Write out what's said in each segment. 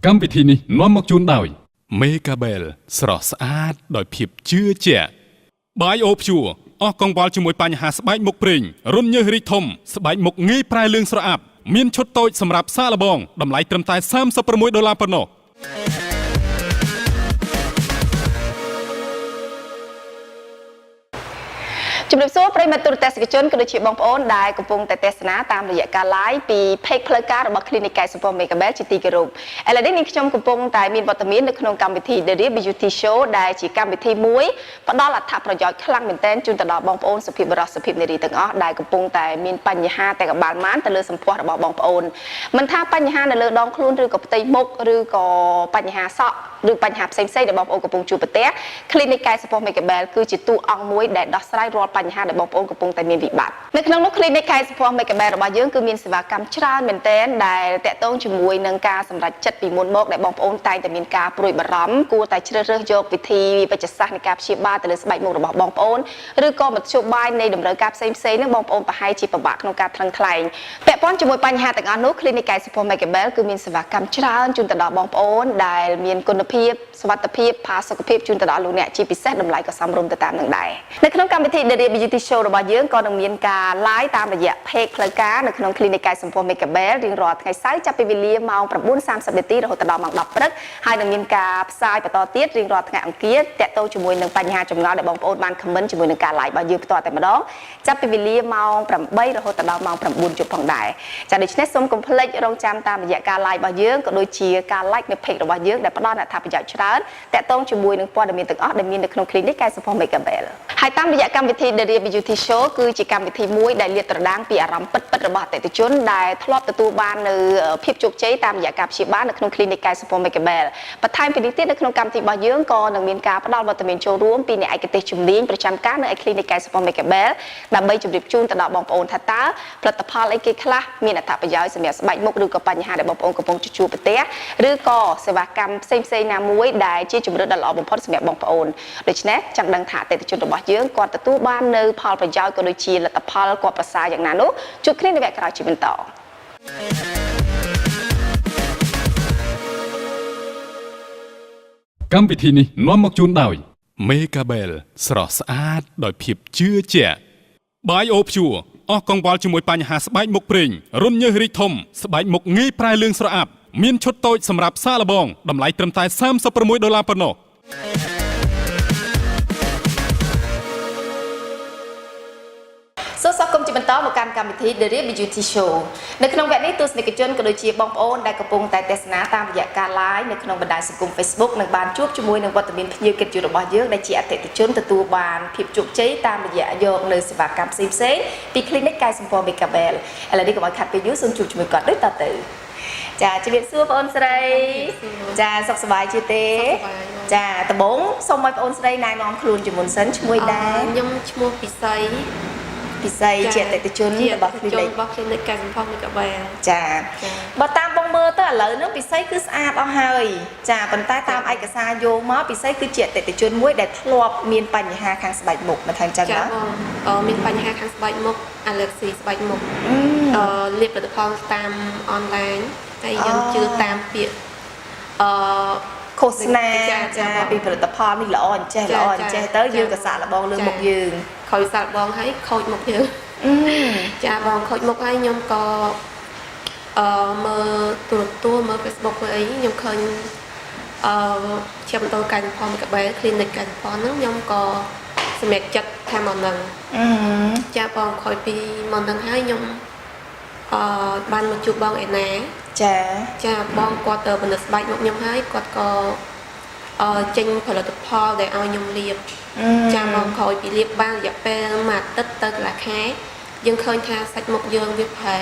កម្មវិធីនេះនាំមកជូនដោយ Mega Bell ស្រស់ស្អាតដោយភាពជឿជាក់បាយអូព្យួរអស់កង្វល់ជាមួយបញ្ហាស្បែកមុខព្រេងរន្ធញើសរីកធំស្បែកមុខងាយប្រែលឿងស្រអាប់មានឈុតតូចសម្រាប់សាកល្បងតម្លៃត្រឹមតែ$36ប៉ុណ្ណោះជំរាបសួរប្រិយមិត្តទូរទស្សនិកជនក៏ដូចជាបងប្អូនដែលកំពុងតែទស្សនាតាមរយៈការ live ពី page ផ្លូវការរបស់ Clinic កែសម្ផស្ស Mega Bell ជាទីគោរពឥឡូវនេះនាងខ្ញុំកំពុងតែមានវត្តមាននៅក្នុងកម្មវិធី The Real Beauty Show ដែលជាកម្មវិធីមួយផ្ដល់អត្ថប្រយោជន៍ខ្លាំងមែនទែនជូនទៅដល់បងប្អូនសុភាពបុរសសុភាពនារីទាំងអស់ដែលកំពុងតែមានបញ្ហាតែកបាលម៉ានទៅលើសម្ផស្សរបស់បងប្អូនមិនថាបញ្ហានៅលើដងខ្លួនឬក៏ផ្ទៃមុខឬក៏បញ្ហាសក់ឬបញ្ហាផ្សេងៗដែលបងប្អូនកំពុងជួបប្រទះ Clinic កែសម្ផស្ស Mega Bell គឺជាតួអង្គមួយដែលដោះស្រាយរាល់បញ្ហាដែលបងប្អូនកំពុងតែមានវិបត្តិនៅក្នុងនោះ Clinic កែសម្ផស្ស Mega Bell របស់យើងគឺមានសេវាកម្មច្រើនមែនទែនដែលតាក់ទងជាមួយនឹងការសម្រេចចិត្តពីមុនមកដែលបងប្អូនតែងតែមានការព្រួយបារម្ភគួរតែជ្រើសរើសយកវិធីវិជ្ជសាស្ត្រនៃការព្យាបាលទៅលើស្បែកមុខរបស់បងប្អូនឬក៏មធ្យោបាយនៃតម្រូវការផ្សេងៗហ្នឹងបងប្អូនប្រហែលជាពិបាកក្នុងការថ្លឹងថ្លែងពាក់ព័ន្ធជាមួយបញ្ហាទាំងអស់នោះ Clinic កែសម្ផស្ស Mega Bell គឺមានសេវាកម្មច្រើនជូនទៅដល់បងប្អូនដែលមានគុណភាពសុវត្ថិភាពផាសុខភាពជូនទៅដល់លោកអ្នកជាពិសេសតម្លៃក៏សមរម្យទៅតាមនឹងដែរនៅក្នុងកម្មវិធី The Real Beauty Show របស់យើងក៏នឹងមានការ live តាមរយៈ page ផ្លូវការនៅក្នុង Clinic កែសម្ផស្ស Mega Bell រៀងរាល់ថ្ងៃសៅរ៍ចាប់ពីវេលាម៉ោង 9:30 នាទីរហូតដល់ម៉ោង 10 ព្រឹកហើយនឹងមានការផ្សាយបន្តទៀតរៀងរាល់ថ្ងៃអង្គារតាក់ទងជាមួយនឹងបញ្ហាចម្ងល់ដែលបងប្អូនបាន comment ជាមួយនឹងការ live របស់យើងផ្ទាល់តែម្ដងចាប់ពីវេលាម៉ោង 8 រហូតដល់ម៉ោង 9 យប់ផងដែរចាដូច្នេះសូមកុំភ្លេចរងចាំតាមរយៈការ live របស់យើងក៏ដូចជាការ like នៅ page របស់យើងដែលផ្ដល់អត្ថប្រយោជន៍ច្រើនតាក់ទងជាមួយនឹងព័ត៌មានទាំងអស់ដែលមាននៅក្នុង Clinic កែសម្ផស្ស Mega Bell ហើយតាមរយៈកម្មវិធី The Real Beauty Show គឺជាកម្មវិធីមួយដែលលាតត្រដាងពីអារម្មណ៍ពិតៗរបស់អតិថិជនដែលធ្លាប់ទទួលបាននៅភាពជោគជ័យតាមរយៈការព្យាបាលនៅក្នុង Clinic កែសម្ផស្ស Mega Bell បន្ថែមពីនេះទៀតនៅក្នុងកម្មវិធីរបស់យើងក៏នឹងមានការផ្ដល់វត្តមានចូលរួមពីអ្នកឯកទេសជំនាញប្រចាំការនៅឯ Clinic កែសម្ផស្ស Mega Bell ដើម្បីជម្រាបជូនទៅដល់បងប្អូនថាតើផលិតផលអីគេខ្លះមានអត្ថប្រយោជន៍សម្រាប់ស្បែកមុខឬក៏បញ្ហាដែលបងប្អូនកំពុងជួបប្រទះឬក៏សេវាកម្មផ្សេងៗណាមួយដែលជាជម្រើសដ៏ល្អបំផុតសម្រាប់បងប្អូនដូច្នេះចង់ដឹងថាអតិថិជនរបស់យើងគាត់ទទួលបាននៅផលប្រយោជន៍ក៏ដូចជាលទ្ធផលគាត់ប្រសើរយ៉ាងណានោះជួបគ្នានៅវគ្គក្រោយជាបន្តកម្មវិធីនេះនាំមកជូនដោយ Mega Bell ស្រស់ស្អាតដោយភាពជឿជាក់បាយអូព្យួរអស់កង្វល់ជាមួយបញ្ហាស្បែកមុខព្រេងរន្ធញើសរីកធំស្បែកមុខងាយប្រែលឿងស្រអាប់មានឈុតតូចសម្រាប់សាកល្បងតម្លៃត្រឹមតែ$36ប៉ុណ្ណោះសូមស្វាគមន៍ជាបន្តមកកាន់កម្មវិធី The Real Beauty Show នៅក្នុងវគ្គនេះទស្សនិកជនក៏ដូចជាបងប្អូនដែលកំពុងតែទស្សនាតាមរយៈការ live នៅក្នុងបណ្ដាញសង្គម Facebook នឹងបានជួបជាមួយនឹងវត្តមានភ្ញៀវកិត្តិយសរបស់យើងដែលជាអតិថិជនទទួលបានភាពជោគជ័យតាមរយៈយកនៅសេវាកម្មផ្សេងៗពី Clinic កែសម្ផស្ស Mega Bell ឥឡូវនេះកុំឲ្យខាត់ពេលយូរសូមជួបជាមួយគាត់ដូចតទៅចាជំរាបសួរបងអូនស្រីចាសុខសប្បាយជាទេចាដំបូងសូមឲ្យបងអូនស្រីណែនាំខ្លួនជាមុនសិនឈ្មោះដែរខ្ញុំឈ្មោះពិសីជាអតិថិជនរបស់ Clinic កែសម្ផស្ស Mega Bell ចាបើតាមបងមើលទៅឥឡូវនេះពិសីគឺស្អាតអស់ហើយចាប៉ុន្តែតាមឯកសារយកមកពិសីគឺជាអតិថិជនមួយដែលធ្លាប់មានបញ្ហាខាងស្បែកមុខមិនថាអញ្ចឹងណាមានបញ្ហាខាងស្បែកមុខ allergy ស្បែកមុខលាបផលិតផលតាមអនឡាញហើយយើងជឿតាមពាក្យឃោសនាចាពីផលិតផលនេះល្អអញ្ចេះទៅយើងក៏សាកល្បងលើមុខយើងខូចសាកល្បងហើយខូចមុខយើងចាបងខូចមុខហើយខ្ញុំក៏មើលទូរទស្សន៍មើល Facebook មើលអីខ្ញុំឃើញជាបន្តកែសម្ផស្ស Mega Bell Clinic កែសម្ផស្សហ្នឹងខ្ញុំក៏សម្រេចចិត្តថាមកនឹងចាបងខូចពីមកនឹងហើយខ្ញុំបានមកជួបបងឯណា ចាបងគាត់ទៅបណ្ឌិតស្បែកមកខ្ញុំហើយគាត់ក៏ចេញផលិតផលដែលឲ្យខ្ញុំលាបចាបងក្រោយពីលាបបានរយៈពេល1អាទិត្យទៅកន្លះខែយើងឃើញថាសាច់មុខយើងវាប្រែ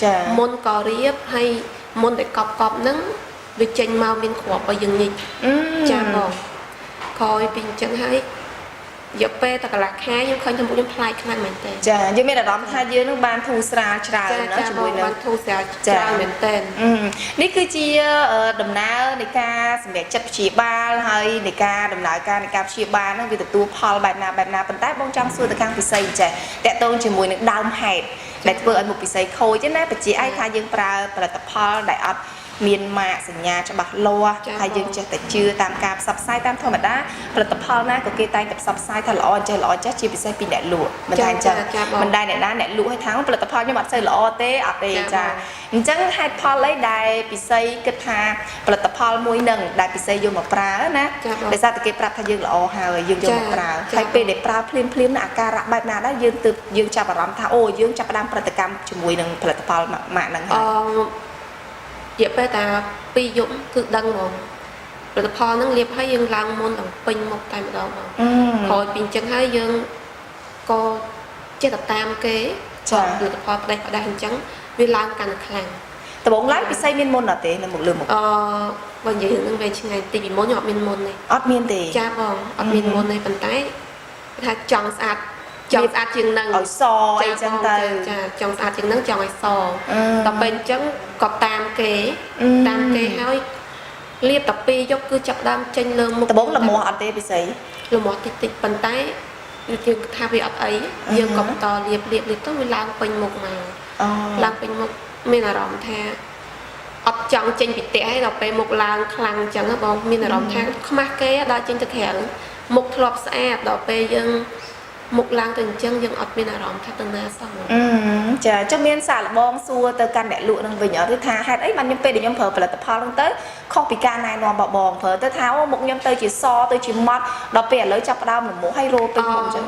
ចាមុនក៏រៀបហើយមុនដែលកប់ហ្នឹងវាចេញមកមានគ្រាប់ឲ្យយើងញិចចាបងក្រោយពីអញ្ចឹងហើយរយៈពេលតែកន្លះខែខ្ញុំឃើញថាមុខខ្ញុំប្លែកខ្លាំងមែនតើចាយើងមានអារម្មណ៍ថាយើងនឹងបានធូរស្រាលច្រើនណាជាមួយនឹងបានធូរស្រាលច្រើនមែនតើនេះគឺជាដំណើរនៃការសម្រេចចិត្តព្យាបាលហើយនៃការដំណើរការនៃការព្យាបាលហ្នឹងវាទទួលផលបែបណាប៉ុន្តែបងចង់សួរទៅខាងពិសីចេះតកតងជាមួយនឹងដើមហេតុដែលធ្វើឲ្យមុខពិសីខូចទេណាបញ្ជាឲ្យថាយើងប្រើផលិតផលដែលអត់មានម៉ាកសញ្ញាច្បាស់លាស់ហើយយើងចេះតែជឿតាមការផ្សព្វផ្សាយតាមធម្មតាផលិតផលណាក៏គេតែងតែផ្សព្វផ្សាយថាល្អចេះជាពិសេសពីអ្នកលក់មិនថាអញ្ចឹងមិនដែលអ្នកណាអ្នកលក់ឲ្យថាផលិតផលខ្ញុំអត់សូវល្អទេអត់ទេចាអញ្ចឹងហេតុផលអីដែលពិសីគិតថាផលិតផលមួយនឹងដែលពិសីយកមកប្រើណាដោយសារតែគេប្រាប់ថាយើងល្អហើយយើងយកមកប្រើហើយពេលដែលប្រើភ្លាមណាអាការៈបែបណាដែរយើងចាប់អារម្មណ៍ថាអូយើងចាប់ផ្ដើមប្រតិកម្មជាមួយនឹងផលិតផលម៉ាកហ្នឹងហើយរយៈពេលតែ2យប់គឺដឹងហ្មងផលិតផលហ្នឹងលាបឲ្យយើងឡើងមុនដល់ពេញមុខតែម្ដងហ្មងក្រោយពីអញ្ចឹងហើយយើងក៏ចេះតែតាមគេផលិតផលផ្ដេសអញ្ចឹងវាឡើងកាន់តែខ្លាំងដំបូងឡើងពិសីមានមុនអត់ទេនៅមុខលើមុខបើនិយាយនឹងវាឆ្ងាយទីពីមុនខ្ញុំអត់មានមុនទេអត់មានទេចាបងអត់មានមុនទេប៉ុន្តែថាចង់ស្អាតជាងនឹងឲ្យសអីចឹងទៅចាចង់ស្អាតជាងនឹងចង់ឲ្យសដល់ពេលអញ្ចឹងក៏តាមគេហើយលាបតែ2យប់គឺចាប់ដើមចេញលើមុខដំបូងលមាស់អត់ទេពិសីលមាស់តិចប៉ុន្តែយើងថាវាអត់អីយើងក៏បន្តលាបទៅវាឡើងពេញមុខមកឡើងពេញមុខមានអារម្មណ៍ថាអត់ចង់ចេញពីផ្ទះហើយដល់ពេលមុខឡើងខ្លាំងអញ្ចឹងបងមានអារម្មណ៍ថាខ្មាស់គេដល់ចេញទៅក្រៅមុខធ្លាប់ស្អាតដល់ពេលយើងមុខឡើងទៅអញ្ចឹងយើងអត់មានអារម្មណ៍ថាទៅណាសោះចាចុះមានសារលបងសួរទៅកាន់អ្នកលក់នឹងវិញអត់ឬថាហេតុអីបានខ្ញុំពេលដែលខ្ញុំប្រើផលិតផលហ្នឹងទៅខុសពីការណែនាំរបស់បងប្រើទៅថាអូមុខខ្ញុំទៅជាសទៅជាម៉ត់ដល់ពេលឥឡូវចាប់ផ្ដើមលមុះហើយរោពេញមុខអញ្ចឹង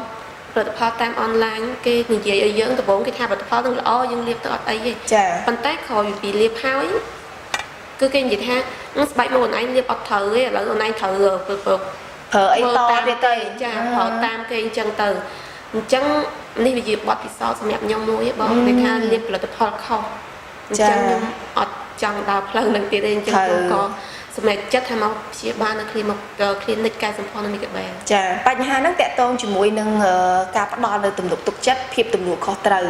ផលិតផលតាមអនឡាញគេនិយាយឲ្យយើងដំបូងគេថាផលិតផលហ្នឹងល្អយើងលាបទៅអត់អីទេប៉ុន្តែក្រោយពីលាបហើយគឺគេនិយាយថាស្បែកមុខអូនឯងលាបអត់ត្រូវទេឥឡូវអូនឯងត្រូវប្រើអីតទៀតទៅចាប្រើតាមគេអញ្ចឹងទៅអញ្ចឹងនេះវាជាបទពិសោធន៍សម្រាប់ខ្ញុំមួយបងគេថាលាបផលិតផលខុសអញ្ចឹងខ្ញុំអត់ចង់ដើរផ្លូវនឹងទៀតទេអញ្ចឹងក៏សម្រាប់ចិត្តថាមកព្យាបាលនៅclinic កែសម្ផស្សនៅមីកាបែលចាបញ្ហាហ្នឹងតកតងជាមួយនឹងការផ្ដល់នៅទំនុកទុកចិត្តភាពទំនួលខុសត្រូវ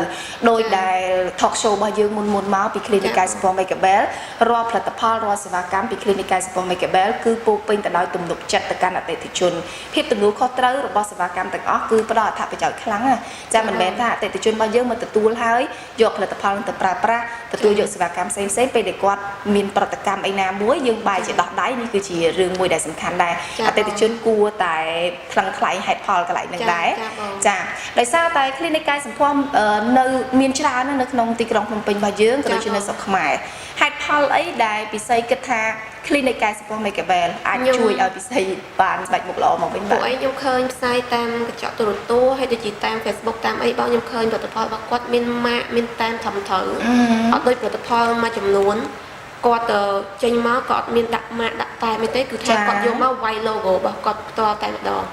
ដោយដែល talk show របស់យើងមុនមកពី clinic កែសម្ផស្សមីកាបែលរាល់ផលិតផលរាល់សេវាកម្មពី clinic កែសម្ផស្សមីកាបែលគឺពោពេញទៅដោយទំនុកចិត្តទៅកាន់អតិថិជនភាពទំនួលខុសត្រូវរបស់សេវាកម្មទាំងអស់គឺផ្ដល់អត្ថប្រយោជន៍ខ្លាំងណាស់ចាមិនមែនថាអតិថិជនរបស់យើងមកទទួលហើយយកផលិតផលទៅប្រើប្រាស់ទទួលយកសេវាកម្មផ្សេងៗពេលដែលគាត់មានប្រតិកម្មអីណាមួយយើងបែរជាដោះដៃនេះគឺជារឿងមួយដែលសំខាន់ដែរអតិថិជនគួរតែខ្លាំងខ្លាយហេតុផលកន្លែងហ្នឹងដែរចាដោយសារតែ clinic កែសម្ផស្សនៅមានច្រើននៅក្នុងទីក្រុងភ្នំពេញរបស់យើងក៏ដូចជានៅស្រុកខ្មែរហេតុផលអីដែលពិសីគិតថា clinic កែសម្ផស្សមីកាបែលអាចជួយឲ្យពិសីបានស្បែកមុខល្អមកវិញបាទពួកឯងខ្ញុំឃើញផ្សាយតាមកញ្ចក់ទូរទស្សន៍ហើយដូចជាតាម Facebook តាមអីបងខ្ញុំឃើញផលិតផលរបស់គាត់មានម៉ាកមានតាមត្រឹមត្រូវអត់ដូចផលិតផលមួយចំនួនគាត់ចេញមកក៏អត់មានដាក់ម៉ាកដាក់តែមិនទេគឺថាគាត់យកមកវាយ logo របស់គាត់ផ្ទាល់តែម្ដង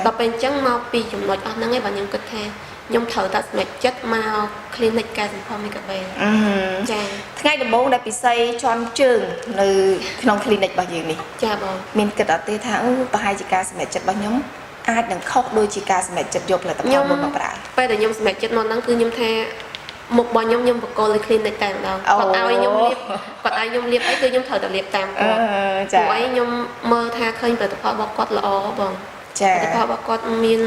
ដល់ពេលអញ្ចឹងមកពីចំណុចអស់ហ្នឹងឯងបាទខ្ញុំគិតថាខ្ញុំត្រូវតែសម្រេចចិត្តមក clinic កែសម្ផស្សមីកាបែលចាថ្ងៃដំបូងដែលពិសីជន់ជើងនៅក្នុង clinic របស់យើងនេះចាបងមានគិតអត់ទេថាប្រហែលជាការសម្រេចចិត្តរបស់ខ្ញុំអាចនឹងខុសដូចជាការសម្រេចចិត្តយកផលិតផលមុនមកប្រើពេលដែលខ្ញុំសម្រេចចិត្តមកហ្នឹងគឺខ្ញុំថាមុខរបស់ខ្ញុំបកគលនៅ clinic តែម្ដងគាត់ឲ្យខ្ញុំលាបអីគឺខ្ញុំត្រូវតែលាបតាមគាត់ព្រោះអីខ្ញុំមើលថាឃើញផលិតផលរបស់គាត់ល្អបងចាផលិតផលរបស់គាត់មាន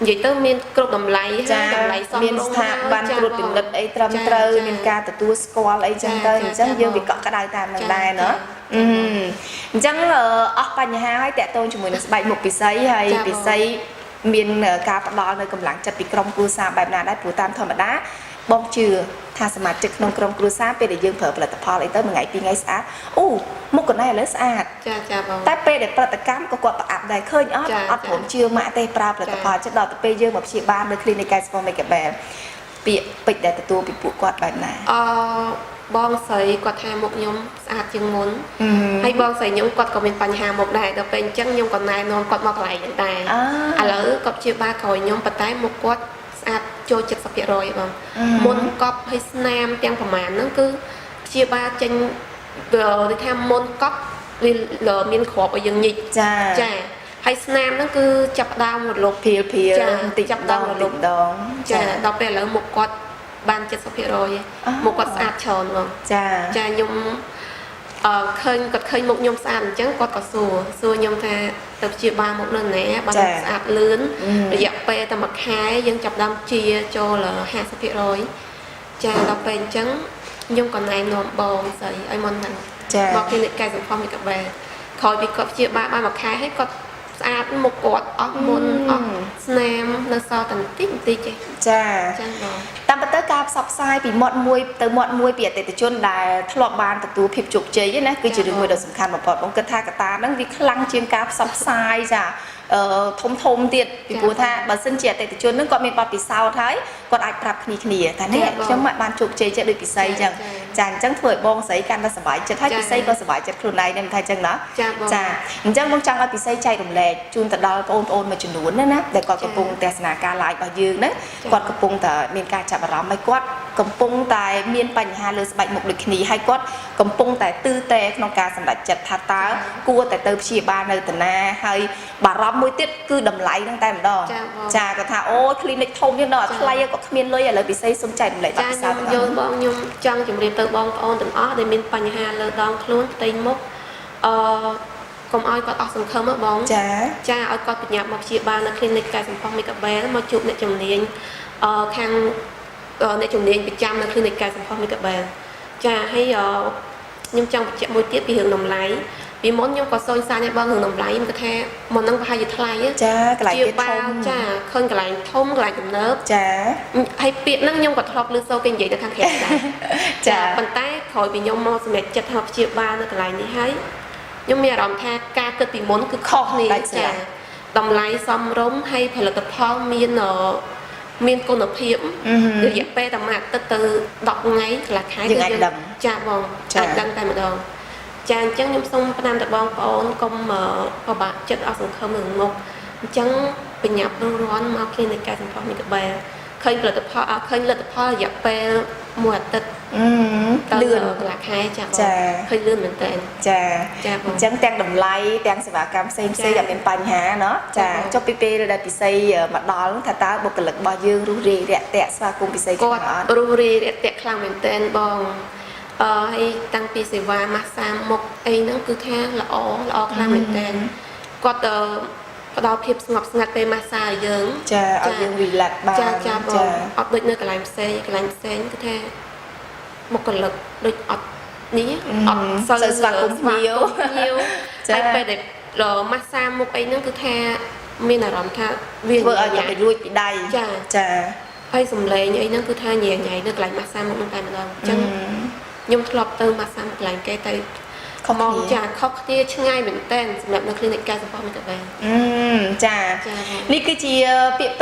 និយាយទៅមានគ្រប់តម្លៃហើយតម្លៃសមរម្យមានស្ថាប័នត្រួតពិនិត្យអីត្រឹមត្រូវមានការទទួលស្គាល់អីចឹងទៅអញ្ចឹងយើងវាកក់ក្ដៅតាមនឹងដែរណាអញ្ចឹងអស់បញ្ហាហើយតាក់ទងជាមួយនឹងស្បែកមុខពិសីហើយពិសីមានការផ្ដល់នៅកម្លាំងចិត្តពីក្រុមគ្រួសារបែបណាដែរព្រោះតាមធម្មតាបងជឿថាសមាជិកក្នុងក្រុមគ្រួសារពេលដែលយើងប្រើផលិតផលអីទៅមួយថ្ងៃពីរថ្ងៃស្អាតអូមុខកណ្ដៃឥឡូវស្អាតចាបងតែពេលដែលប្រតិកម្មក៏គាត់ប្រអាប់ដែរឃើញអត់ព្រមជឿម៉ាក់ទេប្រើផលិតផលចិត្តដល់ទៅពេលយើងមកព្យាបាលនៅ clinic កែសម្ផស្សមីកាបែលពាក្យពេចន៍ដែលទទួលពីពួកគាត់បែបណា បងស្រីគាត់ថាមុខខ្ញុំស្អាតជាងមុនហើយបងស្រីខ្ញុំគាត់ក៏មានបញ្ហាមុខដែរដល់ពេលអញ្ចឹងខ្ញុំក៏ណែនាំគាត់មកកន្លែងហ្នឹងដែរឥឡូវគាត់ព្យាបាលក្រោយខ្ញុំប៉ុន្តែមុខគាត់ស្អាតចូល 70% បងមុនកប់ហើយស្នាមទាំងប្រមាណហ្នឹងគឺព្យាបាលចេញដូចថាមុនកប់វាមានគ្រាប់ឲ្យយើងញិចចាហើយស្នាមហ្នឹងគឺចាប់ដើមរលកភៀលបន្តិចចាប់ដើមរលកម្ដងចាដល់ពេលឥឡូវមុខគាត់បាន 70% មុខគាត់ស្អាតច្រើនហ្មងចាខ្ញុំឃើញគាត់ឃើញមុខខ្ញុំស្អាតអញ្ចឹងគាត់ក៏សួរខ្ញុំថាទៅព្យាបាលមុខនៅណាបានស្អាតលឿនរយៈពេលតែមួយខែយើងចាប់ដើមជាចូល 50% ចាដល់ពេលអញ្ចឹងខ្ញុំក៏ណែនាំបងស្រីឲ្យមកហ្នឹងមកគ្លីនិកកែសម្ផស្សមីកាបែក្រោយពីគាត់ព្យាបាលបានមួយខែហើយគាត់ស្អាតមុខគាត់អស់មុនអស់ស្នាមនៅសល់តែបន្តិចចាបងតាមពិតទៅការផ្សព្វផ្សាយពីមាត់មួយទៅមាត់មួយពីអតិថិជនដែលធ្លាប់បានទទួលភាពជោគជ័យណាគឺជារឿងមួយដ៏សំខាន់បំផុតបងគិតថាកត្តាហ្នឹងវាខ្លាំងជាងការផ្សព្វផ្សាយចាធំទៀតពីព្រោះថាបើសិនជាអតិថិជនហ្នឹងគាត់មានបទពិសោធន៍ហើយគាត់អាចប្រាប់គ្នាថានេះខ្ញុំបានជោគជ័យចេះដូចពិសីអញ្ចឹងចាអញ្ចឹងធ្វើឲ្យបងស្រីកាន់តែសប្បាយចិត្តហើយពិសីក៏សប្បាយចិត្តខ្លួនឯងដែរមិនថាអញ្ចឹងណាចាអញ្ចឹងបងចង់ឲ្យពិសីចែករំលែកជូនទៅដល់បងប្អូនមួយចំនួនណាដែលគាត់កំពុងទស្សនាការ live របស់យើងណាគាត់កំពុងតែមានការចាប់អារម្មណ៍ហើយគាត់កំពុងតែមានបញ្ហាលើស្បែកមុខដូចគ្នាហើយគាត់កំពុងតែទិទេក្នុងការសម្រេចចិត្តថាតើគួរតែទៅព្យាបាលនៅតាណាហើយបារម្ភមួយទៀតគឺតម្លៃហ្នឹងតែម្ដងចាគាត់ថាអូគ្លីនិកធំទៀតដល់ថ្លៃក៏គ្មានលុយឥឡូវពិសេសសុំចែករំលែកបទពិសោធន៍ខ្ញុំបងខ្ញុំចង់ជម្រាបទៅបងប្អូនទាំងអស់ដែលមានបញ្ហាលើដងខ្លួនផ្ទៃមុខកុំឲ្យគាត់អស់សង្ឃឹមបងចាឲ្យគាត់បញ្ញាប់មកព្យាបាលនៅគ្លីនិកកែសម្ផស្សមីកាបែលមកជួបអ្នកជំនាញខាងអ្នកជំនាញប្រចាំនៅគ្លីនិកកែសម្ផស្សមីកាបែលចាហើយខ្ញុំចង់បញ្ជាក់មួយទៀតពីរឿងតម្លៃពីមុនខ្ញុំក៏សួរសាញឲ្យបងរឿងតម្លៃខ្ញុំគាត់ថាមុនហ្នឹងប្រហែលជាថ្លៃចាកន្លែងទៀតធំចាឃើញកន្លែងធំកន្លែងទំនើបចាហើយពាក្យហ្នឹងខ្ញុំក៏ធ្លាប់ឮសូរគេនិយាយនៅខាងក្រៅដែរចាប៉ុន្តែក្រោយពីខ្ញុំមកសម្រេចចិត្តថាព្យាបាលនៅកន្លែងនេះហើយខ្ញុំមានអារម្មណ៍ថាការគិតពីមុនគឺខុសគ្នាចាតម្លៃសមរម្យហើយផលិតផលមានគុណភាពរយៈពេលតែមួយអាទិត្យទៅ10ថ្ងៃកន្លះខែយើងអាចដឹងចាបងអាចដឹងតែម្ដងចាអញ្ចឹងខ្ញុំសូមផ្ដាំទៅបងប្អូនកុំពិបាកចិត្តអស់សង្ឃឹមនឹងមុខអញ្ចឹងបញ្ញាប់រាន់មកគ្លីនិកកែសម្ផស្សមីកាបែលឃើញផលិតផលឃើញលទ្ធផលរយៈពេលមួយអាទិត្យលឿនកន្លះខែចាបងឃើញលឿនមែនតើចាអញ្ចឹងទាំងតម្លៃទាំងសេវាកម្មផ្សេងអត់មានបញ្ហាណោះចាចុះពីពេលដែលពិសីមកដល់ថាតើបុគ្គលិករបស់យើងរុះរាយរាក់ទាក់ស្វាគមន៍ពិសីគាត់រុះរាយរាក់ទាក់ខ្លាំងមែនតើបងហើយតាំងពីសេវាម៉ាស្សាមុខអីហ្នឹងគឺថាល្អខ្លាំងមែនតើគាត់ផ្ដល់ភាពស្ងប់ស្ងាត់ពេលម៉ាស្សាឲ្យយើងចាឲ្យយើង relax បានចាបងអត់ដូចនៅកន្លែងផ្សេងគឺថាមុខកលឹកដូចអត់នេះអត់សូវស្វាគមន៍ភ្ញៀវចាពេលដែលម៉ាស្សាមុខអីហ្នឹងគឺថាមានអារម្មណ៍ថាវាធ្វើឲ្យតែរួចពីដៃចាហើយសំឡេងអីហ្នឹងគឺថាញ៉ៃនៅកន្លែងម៉ាស្សាមុខហ្នឹងតែម្ដងអញ្ចឹងខ្ញុំធ្លាប់ទៅម៉ាស្សាមុខកន្លែងគេទៅខំចាខុសគ្នាឆ្ងាយមែនតើសម្រាប់នៅគ្លីនិកកែសម្ផស្សមីកាបែលចានេះគឺជាពាក្យ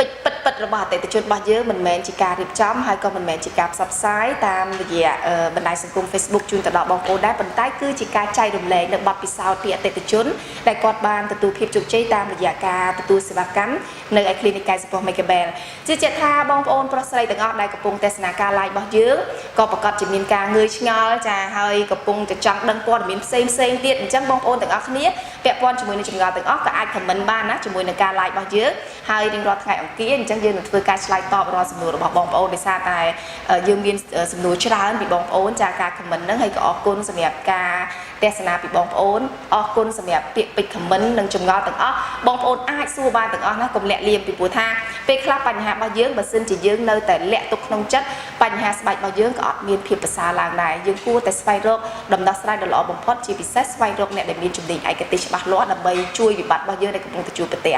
ពិតរបស់អតិថិជនរបស់យើងមិនមែនជាការរៀបចំហើយក៏មិនមែនជាការផ្សព្វផ្សាយតាមរយៈបណ្ដាញសង្គម Facebook ជូនទៅដល់បងប្អូនដែរប៉ុន្តែគឺជាការចែករំលែកនៅបទពិសោធន៍ពីអតិថិជនដែលគាត់បានទទួលភាពជោគជ័យតាមរយៈការទទួលសេវាកម្មនៅឯគ្លីនិកកែសម្ផស្សមីកាបែលជឿជាក់ថាបងប្អូនប្រុសស្រីទាំងអស់ដែលកំពុងទស្សនាការ live របស់យើងក៏ប្រកាសជាមានការងឿឆ្ងល់ចាហើយកំពុងតែចង់ដឹងព័ត៌មានផ្សេងទៀតអញ្ចឹងបងប្អូនទាំងអស់គ្នាពាក់ព័ន្ធជាមួយនឹងចម្ងល់ទាំងអស់ក៏អាច comment បានណាជាមួយនឹងការ live របស់យើងហើយរៀងរាល់ថ្ងៃអង្គារអញ្ចឹងយើងនឹងធ្វើការឆ្លើយតបរាល់សំណួររបស់បងប្អូនដោយសារតែយើងមានសំណួរច្រើនពីបងប្អូនចាការ comment ហ្នឹងហើយក៏អរគុណសម្រាប់ការទស្សនាពីបងប្អូនអរគុណសម្រាប់ពាក្យពេចន៍ comment និងចម្ងល់ទាំងអស់បងប្អូនអាចសួរបានទាំងអស់ណាកុំលាក់លៀមពីព្រោះថាពេលខ្លះបញ្ហារបស់យើងបើសិនជាយើងនៅតែលាក់ទុកក្នុងចិត្តបញ្ហាស្បែករបស់យើងក៏អត់មានភាពប្រសើរឡើងដែរយើងគួរតែស្វែងរកដំណោះស្រាយដ៏ល្អបំផុតជាពិសេសស្វែងរកអ្នកដែលមានជំនាញឯកទេសច្បាស់លាស់ដើម្បីជួយវិបត្តិរបស់យើងដែលកំពុងតែជួបប្រទះ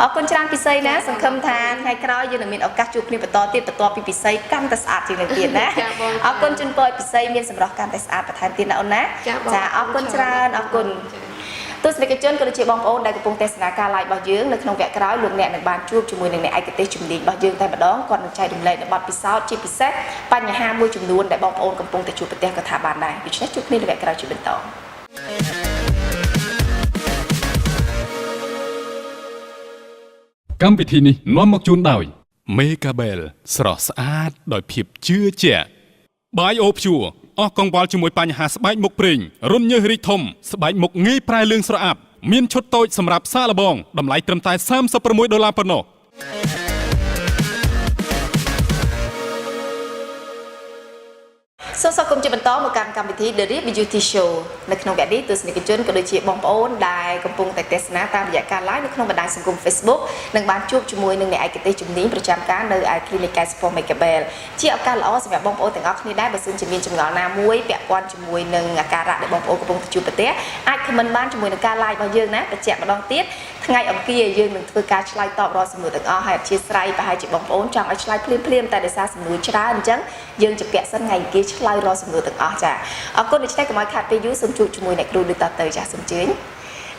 អរគុណច្រើនពិសីណាសង្ឃឹមថាថ្ងៃក្រោយយើងនឹងមានឱកាសជួបគ្នាបន្តទៀតបន្ទាប់ពីពិសីកាន់តែស្អាតជាងនេះទៀតណាអរគុណជូនពរឲ្យពិសីមានសម្រស់កាន់តែស្អាតបន្ថែមទៀតណាអូនណាចាអរគុណច្រើនអរគុណ ទស្សនិកជនក៏ដូចជាបងប្អូនដែលកំពុងទេសនាការ live របស់យើងនៅក្នុងវគ្គក្រោយលោកអ្នកនឹងបានជួបជាមួយនឹងអ្នកឯកទេសជំនាញរបស់យើងតែម្ដងគាត់នឹងចែករំលែកនៅបទពិសោធន៍ជាពិសេសបញ្ហាមួយចំនួនដែលបងប្អូនកំពុងតែជួបប្រទះក៏ថាបានដែរដូច្នេះជួបគ្នានៅវគ្គក្រោយជាបន្តកម្មវិធីនេះនាំមកជូនដោយ Mega Bell ស្រស់ស្អាតដោយភាពជឿជាក់បាយអូព្យួរអស់កង្វល់ជាមួយបញ្ហាស្បែកមុខព្រេងរន្ធញើសរីកធំស្បែកមុខងាយប្រែលឿងស្រអាប់មានឈុតតូចសម្រាប់សាកល្បងតម្លៃត្រឹមតែ$36ប៉ុណ្ណោះសូមស្វាគមន៍ជាបន្តមកកាន់កម្មវិធី The Beauty Show នៅក្នុងវគ្គនេះទស្សនិកជនក៏ដូចជាបងប្អូនដែលកំពុងតែទស្សនាតាមរយៈការ live នៅក្នុងបណ្ដាញសង្គម Facebook នឹងបានជួបជាមួយនឹងអ្នកឯកទេសជំនាញប្រចាំការនៅឯ Clinic កែសម្ផស្ស Mega Bell ជាឱកាសល្អសម្រាប់បងប្អូនទាំងអស់គ្នាដែរបើសិនជាមានចម្ងល់ណាមួយពាក់ព័ន្ធជាមួយនឹងអាការៈដែលបងប្អូនកំពុងតែជួបប្រទះអាច comment បានជាមួយនឹងការ live របស់យើងណាបញ្ជាក់ម្ដងទៀតថ្ងៃអង្គារយើងនឹងធ្វើការឆ្លើយតបរាល់សំណួរទាំងអស់ហើយអធិស្ឋានប្រហែលជាបងប្អូនចង់ឲ្យឆ្លើយភ្លាមៗតែដោយសារសំណួរច្រើនអញ្ចឹងយើងជពាក់សិនថ្ងៃអង្គារឆ្លើយរាល់សំណួរទាំងអស់ចាអរគុណដូច្នេះកុំឲ្យខាតពេលយូរសូមជួបជាមួយអ្នកគ្រូដូចតទៅចាសូមអញ្ជើញ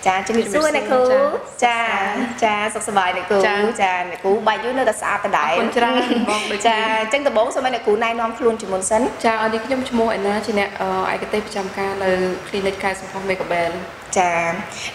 ចាជំរាបសួរអ្នកគ្រូចាចាសុខសប្បាយអ្នកគ្រូចាអ្នកគ្រូបាយយូរនៅតែស្អាតដដែលអរគុណច្រើនបងដូចចាអញ្ចឹងដំបូងសូមឲ្យអ្នកគ្រូណែនាំខ្លួនជាមុនសិនចាអរនេះខ្ញុំឈ្មោះអេណាជាអ្នកឯកទេសប្រចាំការនៅ Clinic កែសម្ផស្ស Mega Bell ចា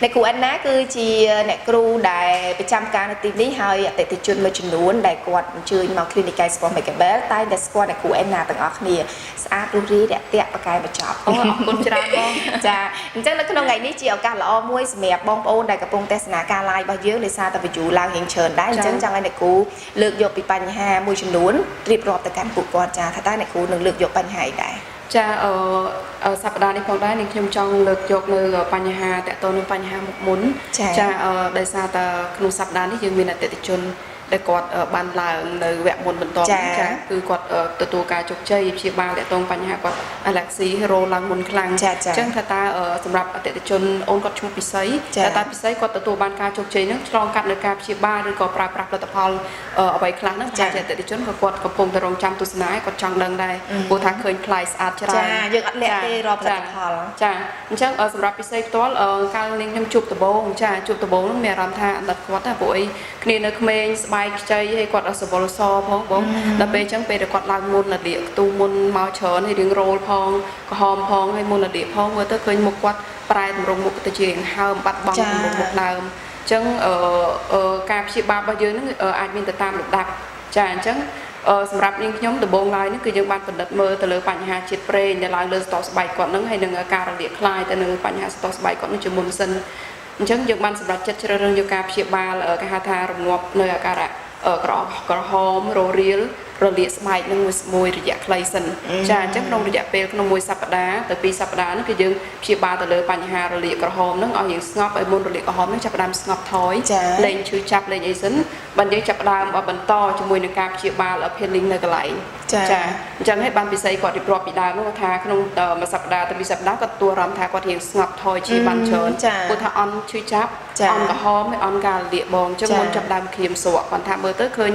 អ្នកគ្រូអេណាគឺជាអ្នកគ្រូដែលប្រចាំការនៅទីនេះហើយអតិថិជនមួយចំនួនដែលគាត់អញ្ជើញមក Clinic កែសម្ផស្ស Mega Bell តែតែស្គាល់អ្នកគ្រូអេណាទាំងអស់គ្នាស្អាតរួសរាយរាក់ទាក់ប្រកែបបញ្ចប់អរគុណច្រើនបងចាអញ្ចឹងនៅក្នុងថ្ងៃនេះជាឱកាសល្អមួយសម្រាប់បងប្អូនដែលកំពុងទស្សនាការ live របស់យើងដោយសារតែ view ឡើងរៀងច្រើនដែរអញ្ចឹងចង់ឲ្យអ្នកគ្រូលើកយកពីបញ្ហាមួយចំនួនរៀបរាប់ទៅកាន់ពួកគាត់ចាថាតើអ្នកគ្រូនឹងលើកយកបញ្ហាអីដែរចាសប្តាហ៍នេះផងដែរនឹងខ្ញុំចង់លើកយកនៅបញ្ហាតកតនឹងបញ្ហាមុខមុនចាដោយសារតែក្នុងសប្តាហ៍នេះយើងមានអតិថិជនដែលគាត់បានឡើងនៅវគ្គមុនបន្តចាគឺគាត់ទទួលការជោគជ័យព្យាបាលតកតងបញ្ហាគាត់អាឡែស៊ីរោឡើងមុនខ្លាំងអញ្ចឹងថាតើសម្រាប់អតិថិជនអូនគាត់ឈ្មោះពិសីតែពិសីគាត់ទទួលបានការជោគជ័យហ្នឹងឆ្លងកាត់នៅការព្យាបាលឬក៏ប្រើប្រាស់ផលិតផលអ្វីខ្លះហ្នឹងចាអតិថិជនក៏គាត់កំពុងតែរងចាំទស្សនាគាត់ចង់ដឹងដែរព្រោះថាឃើញផ្លែស្អាតច្រើនចាយើងអត់លាក់ទេរកផលិតផលចាអញ្ចឹងសម្រាប់ពិសីផ្ទាល់កាលនាងខ្ញុំជួបដំបូងចាជួបដំបូងហ្នឹងមានអារម្មណ៍ថាអត់គាត់ណាព្រោះអីគ្នានៅក្មេងស្បែកខ្ចីហើយគាត់អត់សវលសផងបងដល់ពេលអញ្ចឹងពេលគាត់ឡើងមុនលាកខ្ទូមុនមកច្រើនហើយរៀងរោលផងក្រហមផងហើយមុនលាកផងមើលទៅឃើញមុខគាត់ប្រែតម្រង់មុខទៅជាហើមបាត់បង់តម្រង់មុខដើមអញ្ចឹងការព្យាបាលរបស់យើងនឹងអាចមានទៅតាមលំដាប់ចាអញ្ចឹងសម្រាប់នាងខ្ញុំដំបូងឡើយនេះគឺយើងបានពិនិត្យមើលទៅលើបញ្ហាជាតិប្រេងដែលឡើងលើស្ទះស្បែកគាត់នឹងហើយនឹងការរលាកខ្លាយទៅនឹងបញ្ហាស្ទះស្បែកគាត់នឹងជាមុនសិនអញ្ចឹងយើងបានសម្រាប់ចិត្តជ្រើសរើសយកការព្យាបាលគេហៅថារងាប់នៅអាការៈក្រហមរលាលរលាកស្បែកនឹងមួយរយៈខ្លីសិនចាអញ្ចឹងក្នុងរយៈពេលក្នុងមួយសប្តាហ៍ទៅពីរសប្តាហ៍ហ្នឹងគឺយើងព្យាបាលទៅលើបញ្ហារលាកក្រហមហ្នឹងឲ្យយើងស្ងប់ឲ្យមុនរលាកក្រហមហ្នឹងចាប់ផ្ដើមស្ងប់ថយលែងឈឺចាប់លែងអីសិនបានយើងចាប់ផ្ដើមបន្តជាមួយនឹងការព្យាបាល peeling នៅកន្លែងចាអញ្ចឹងហើយបានពិសីគាត់រៀបរាប់ពីដើមនោះថាក្នុងមួយសប្តាហ៍ទៅពីរសប្តាហ៍គាត់ទទួលអារម្មណ៍ថាគាត់រៀងស្ងប់ថយជាបានច្រើនព្រោះថាអន់ឈឺចាប់អន់ក្រហមហើយអន់ការរលាកបងអញ្ចឹងមុនចាប់ដើមក្រៀមស្រក់គាត់ថាមើលទៅឃើញ